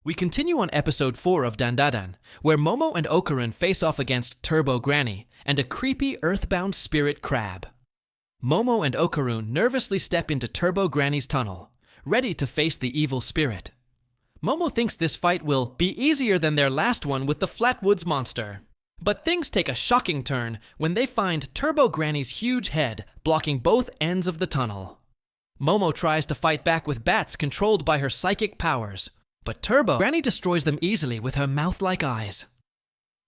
We continue on episode 4 of Dandadan, where Momo and Okarun face off against Turbo Granny and a creepy earthbound spirit crab. Momo and Okarun nervously step into Turbo Granny's tunnel, ready to face the evil spirit. Momo thinks this fight will be easier than their last one with the Flatwoods monster. But things take a shocking turn when they find Turbo Granny's huge head blocking both ends of the tunnel. Momo tries to fight back with bats controlled by her psychic powers, but Turbo Granny destroys them easily with her mouth-like eyes.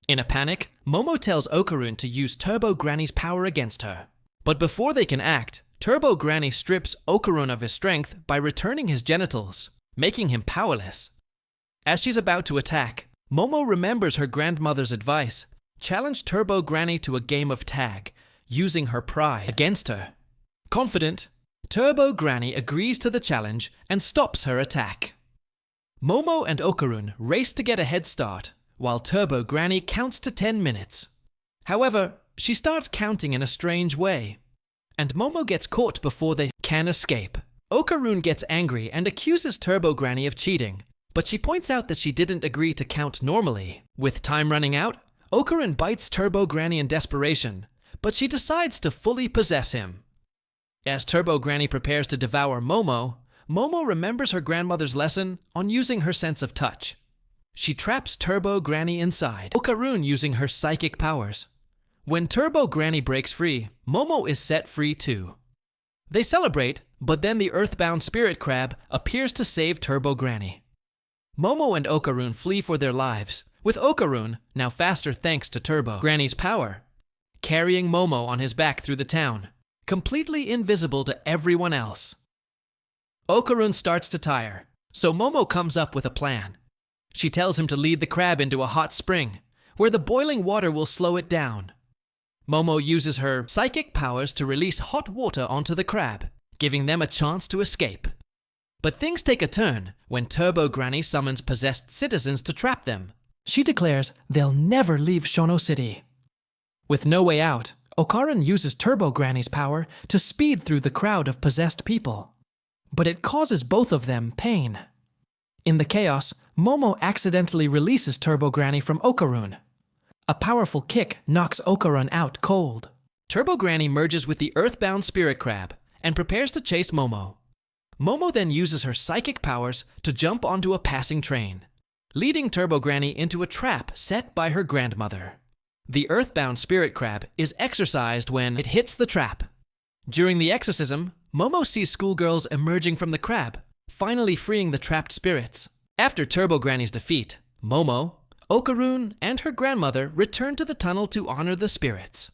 In a panic, Momo tells Okarun to use Turbo Granny's power against her. But before they can act, Turbo Granny strips Okarun of his strength by returning his genitals, making him powerless. As she's about to attack, Momo remembers her grandmother's advice: challenge Turbo Granny to a game of tag, using her pride against her. Confident, Turbo Granny agrees to the challenge and stops her attack. Momo and Okarun race to get a head start, while Turbo Granny counts to 10 minutes. However, she starts counting in a strange way, and Momo gets caught before they can escape. Okarun gets angry and accuses Turbo Granny of cheating, but she points out that she didn't agree to count normally. With time running out, Okarun bites Turbo Granny in desperation, but she decides to fully possess him. As Turbo Granny prepares to devour Momo, Momo remembers her grandmother's lesson on using her sense of touch. She traps Turbo Granny inside, Okarun using her psychic powers. When Turbo Granny breaks free, Momo is set free too. They celebrate, but then the earthbound spirit crab appears to save Turbo Granny. Momo and Okarun flee for their lives, with Okarun, now faster thanks to Turbo Granny's power, carrying Momo on his back through the town, completely invisible to everyone else. Okarun starts to tire, so Momo comes up with a plan. She tells him to lead the crab into a hot spring, where the boiling water will slow it down. Momo uses her psychic powers to release hot water onto the crab, giving them a chance to escape. But things take a turn when Turbo Granny summons possessed citizens to trap them. She declares they'll never leave Shono City. With no way out, Okarun uses Turbo Granny's power to speed through the crowd of possessed people. But it causes both of them pain. In the chaos, Momo accidentally releases Turbo Granny from Okarun. A powerful kick knocks Okarun out cold. Turbo Granny merges with the earthbound spirit crab and prepares to chase Momo. Momo then uses her psychic powers to jump onto a passing train, leading Turbo Granny into a trap set by her grandmother. The earthbound spirit crab is exorcised when it hits the trap. During the exorcism, Momo sees schoolgirls emerging from the crab, finally freeing the trapped spirits. After Turbo Granny's defeat, Momo, Okarun, and her grandmother return to the tunnel to honor the spirits.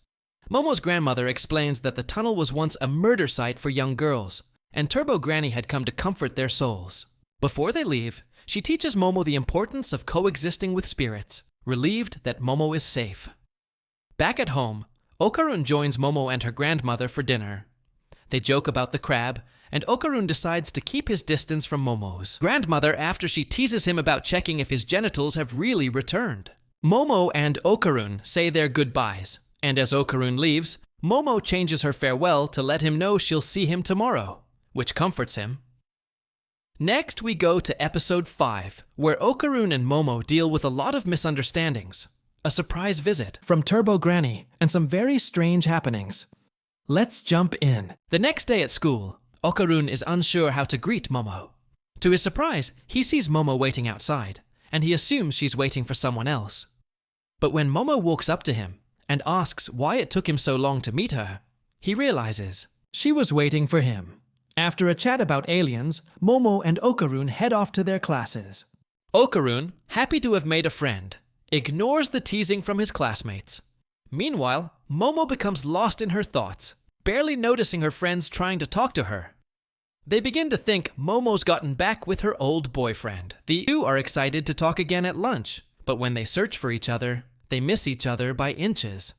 Momo's grandmother explains that the tunnel was once a murder site for young girls, and Turbo Granny had come to comfort their souls. Before they leave, she teaches Momo the importance of coexisting with spirits, relieved that Momo is safe. Back at home, Okarun joins Momo and her grandmother for dinner. They joke about the crab, and Okarun decides to keep his distance from Momo's grandmother after she teases him about checking if his genitals have really returned. Momo and Okarun say their goodbyes, and as Okarun leaves, Momo changes her farewell to let him know she'll see him tomorrow, which comforts him. Next, we go to episode 5, where Okarun and Momo deal with a lot of misunderstandings, a surprise visit from Turbo Granny, and some very strange happenings. Let's jump in. The next day at school, Okarun is unsure how to greet Momo. To his surprise, he sees Momo waiting outside, and he assumes she's waiting for someone else. But when Momo walks up to him and asks why it took him so long to meet her, he realizes she was waiting for him. After a chat about aliens, Momo and Okarun head off to their classes. Okarun, happy to have made a friend, ignores the teasing from his classmates. Meanwhile, Momo becomes lost in her thoughts, barely noticing her friends trying to talk to her. They begin to think Momo's gotten back with her old boyfriend. The two are excited to talk again at lunch, but when they search for each other, they miss each other by inches.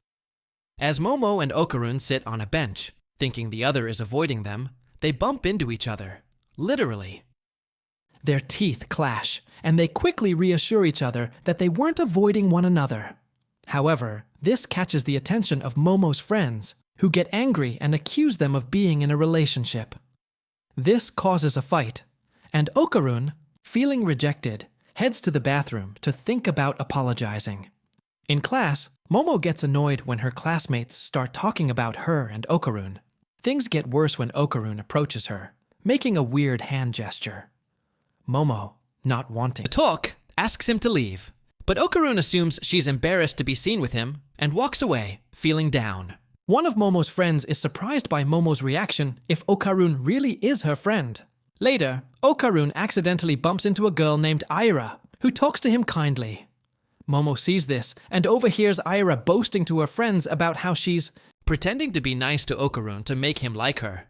As Momo and Okarun sit on a bench, thinking the other is avoiding them, they bump into each other, literally. Their teeth clash, and they quickly reassure each other that they weren't avoiding one another. However, this catches the attention of Momo's friends, who get angry and accuse them of being in a relationship. This causes a fight, and Okarun, feeling rejected, heads to the bathroom to think about apologizing. In class, Momo gets annoyed when her classmates start talking about her and Okarun. Things get worse when Okarun approaches her, making a weird hand gesture. Momo, not wanting to talk, asks him to leave, but Okarun assumes she's embarrassed to be seen with him and walks away, feeling down. One of Momo's friends is surprised by Momo's reaction if Okarun really is her friend. Later, Okarun accidentally bumps into a girl named Aira, who talks to him kindly. Momo sees this and overhears Aira boasting to her friends about how she's pretending to be nice to Okarun to make him like her.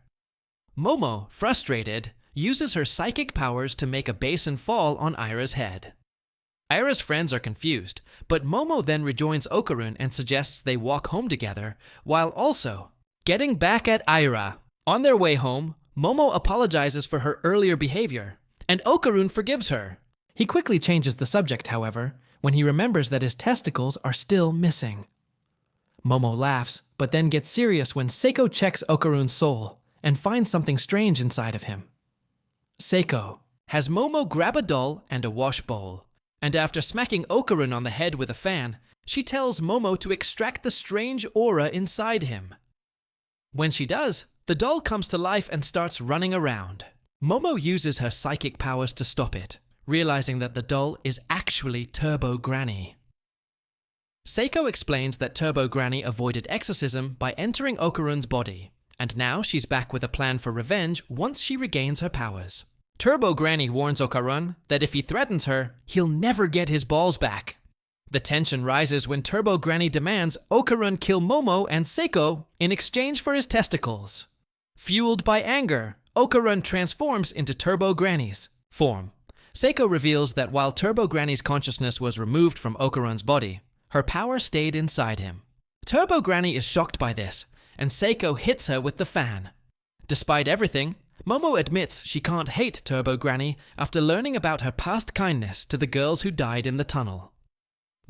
Momo, frustrated, uses her psychic powers to make a basin fall on Aira's head. Aira's friends are confused, but Momo then rejoins Okarun and suggests they walk home together, while also getting back at Aira. On their way home, Momo apologizes for her earlier behavior, and Okarun forgives her. He quickly changes the subject, however, when he remembers that his testicles are still missing. Momo laughs, but then gets serious when Seiko checks Okarun's soul and finds something strange inside of him. Seiko has Momo grab a doll and a wash bowl, and after smacking Okarun on the head with a fan, she tells Momo to extract the strange aura inside him. When she does, the doll comes to life and starts running around. Momo uses her psychic powers to stop it, realizing that the doll is actually Turbo Granny. Seiko explains that Turbo Granny avoided exorcism by entering Okarun's body, and now she's back with a plan for revenge once she regains her powers. Turbo Granny warns Okarun that if he threatens her, he'll never get his balls back. The tension rises when Turbo Granny demands Okarun kill Momo and Seiko in exchange for his testicles. Fueled by anger, Okarun transforms into Turbo Granny's form. Seiko reveals that while Turbo Granny's consciousness was removed from Okarun's body, her power stayed inside him. Turbo Granny is shocked by this, and Seiko hits her with the fan. Despite everything, Momo admits she can't hate Turbo Granny after learning about her past kindness to the girls who died in the tunnel.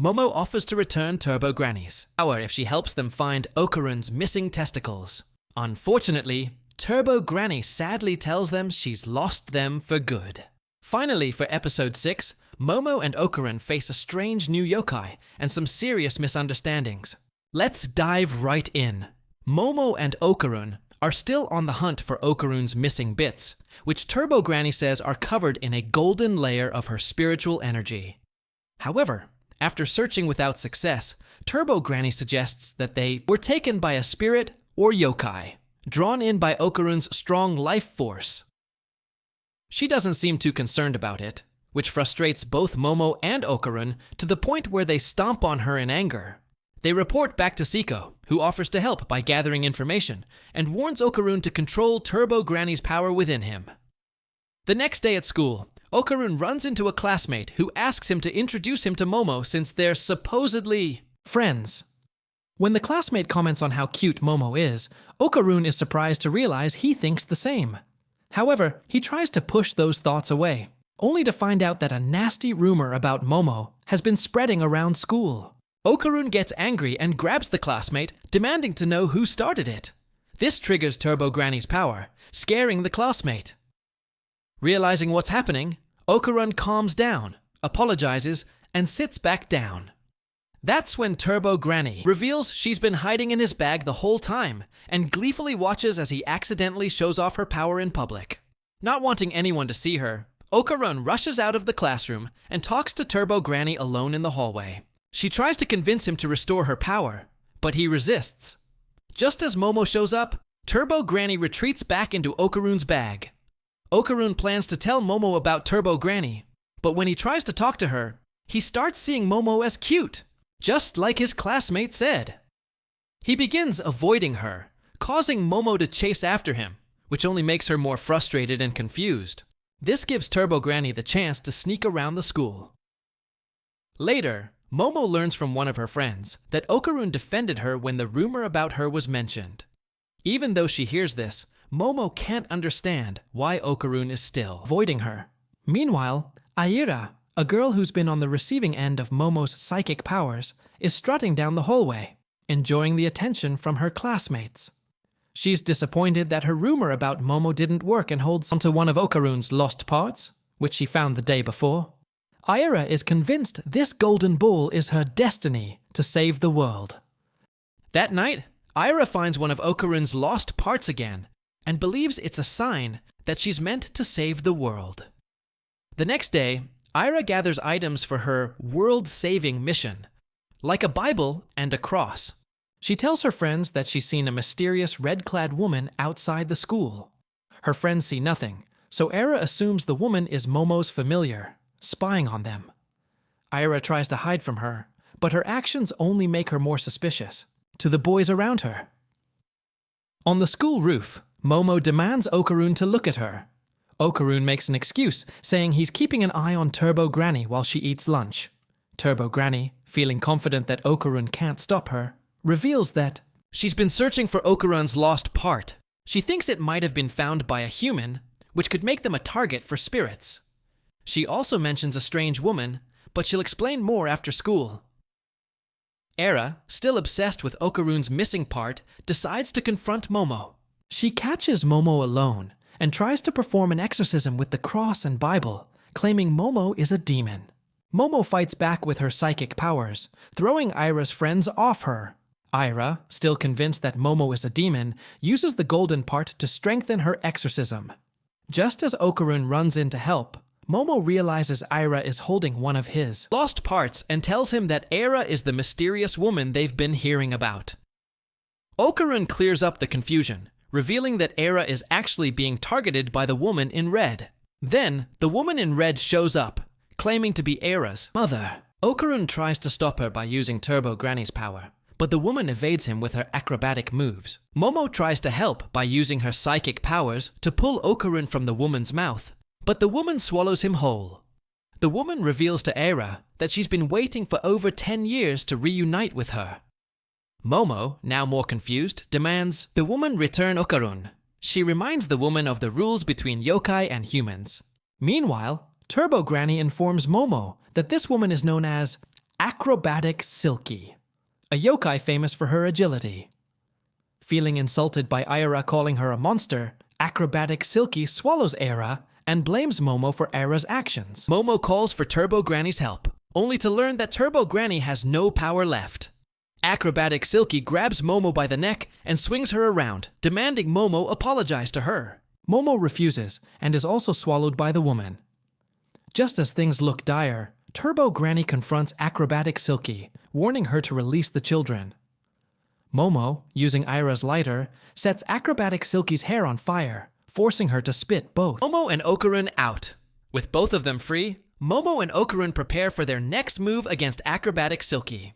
Momo offers to return Turbo Granny's power if she helps them find Okarun's missing testicles. Unfortunately, Turbo Granny sadly tells them she's lost them for good. Finally, for episode 6, Momo and Okarun face a strange new yokai and some serious misunderstandings. Let's dive right in. Momo and Okarun are still on the hunt for Okarun's missing bits, which Turbo Granny says are covered in a golden layer of her spiritual energy. However, after searching without success, Turbo Granny suggests that they were taken by a spirit or yokai, drawn in by Okarun's strong life force. She doesn't seem too concerned about it, which frustrates both Momo and Okarun to the point where they stomp on her in anger. They report back to Seiko, who offers to help by gathering information, and warns Okarun to control Turbo Granny's power within him. The next day at school, Okarun runs into a classmate who asks him to introduce him to Momo since they're supposedly friends. When the classmate comments on how cute Momo is, Okarun is surprised to realize he thinks the same. However, he tries to push those thoughts away, only to find out that a nasty rumor about Momo has been spreading around school. Okarun gets angry and grabs the classmate, demanding to know who started it. This triggers Turbo Granny's power, scaring the classmate. Realizing what's happening, Okarun calms down, apologizes, and sits back down. That's when Turbo Granny reveals she's been hiding in his bag the whole time and gleefully watches as he accidentally shows off her power in public. Not wanting anyone to see her, Okarun rushes out of the classroom and talks to Turbo Granny alone in the hallway. She tries to convince him to restore her power, but he resists. Just as Momo shows up, Turbo Granny retreats back into Okarun's bag. Okarun plans to tell Momo about Turbo Granny, but when he tries to talk to her, he starts seeing Momo as cute, just like his classmate said. He begins avoiding her, causing Momo to chase after him, which only makes her more frustrated and confused. This gives Turbo Granny the chance to sneak around the school. Later, Momo learns from one of her friends that Okarun defended her when the rumor about her was mentioned. Even though she hears this, Momo can't understand why Okarun is still avoiding her. Meanwhile, Aira, a girl who's been on the receiving end of Momo's psychic powers, is strutting down the hallway, enjoying the attention from her classmates. She's disappointed that her rumor about Momo didn't work and holds onto one of Okarun's lost parts, which she found the day before. Ira is convinced this golden ball is her destiny to save the world. That night, Ira finds one of Okarun's lost parts again and believes it's a sign that she's meant to save the world. The next day, Ira gathers items for her world-saving mission, like a Bible and a cross. She tells her friends that she's seen a mysterious red-clad woman outside the school. Her friends see nothing, so Ira assumes the woman is Momo's familiar, spying on them. Ira tries to hide from her, but her actions only make her more suspicious to the boys around her. On the school roof, Momo demands Okarun to look at her. Okarun makes an excuse, saying he's keeping an eye on Turbo Granny while she eats lunch. Turbo Granny, feeling confident that Okarun can't stop her, reveals that she's been searching for Okarun's lost part. She thinks it might have been found by a human, which could make them a target for spirits. She also mentions a strange woman, but she'll explain more after school. Era, still obsessed with Okarun's missing part, decides to confront Momo. She catches Momo alone and tries to perform an exorcism with the cross and Bible, claiming Momo is a demon. Momo fights back with her psychic powers, throwing Ira's friends off her. Ira, still convinced that Momo is a demon, uses the golden part to strengthen her exorcism. Just as Okarun runs in to help, Momo realizes Ira is holding one of his lost parts and tells him that Era is the mysterious woman they've been hearing about. Okarun clears up the confusion, revealing that Era is actually being targeted by the woman in red. Then, the woman in red shows up, claiming to be Era's mother. Okarun tries to stop her by using Turbo Granny's power, but the woman evades him with her acrobatic moves. Momo tries to help by using her psychic powers to pull Okarun from the woman's mouth, but the woman swallows him whole. The woman reveals to Era that she's been waiting for over 10 years to reunite with her. Momo, now more confused, demands the woman return Okarun. She reminds the woman of the rules between yokai and humans. Meanwhile, Turbo Granny informs Momo that this woman is known as Acrobatic Silky, a yokai famous for her agility. Feeling insulted by Ira calling her a monster, Acrobatic Silky swallows Era and blames Momo for Era's actions. Momo calls for Turbo Granny's help, only to learn that Turbo Granny has no power left. Acrobatic Silky grabs Momo by the neck and swings her around, demanding Momo apologize to her. Momo refuses and is also swallowed by the woman. Just as things look dire, Turbo Granny confronts Acrobatic Silky, warning her to release the children. Momo, using Ira's lighter, sets Acrobatic Silky's hair on fire, forcing her to spit both Momo and Okarun out. With both of them free, Momo and Okarun prepare for their next move against Acrobatic Silky.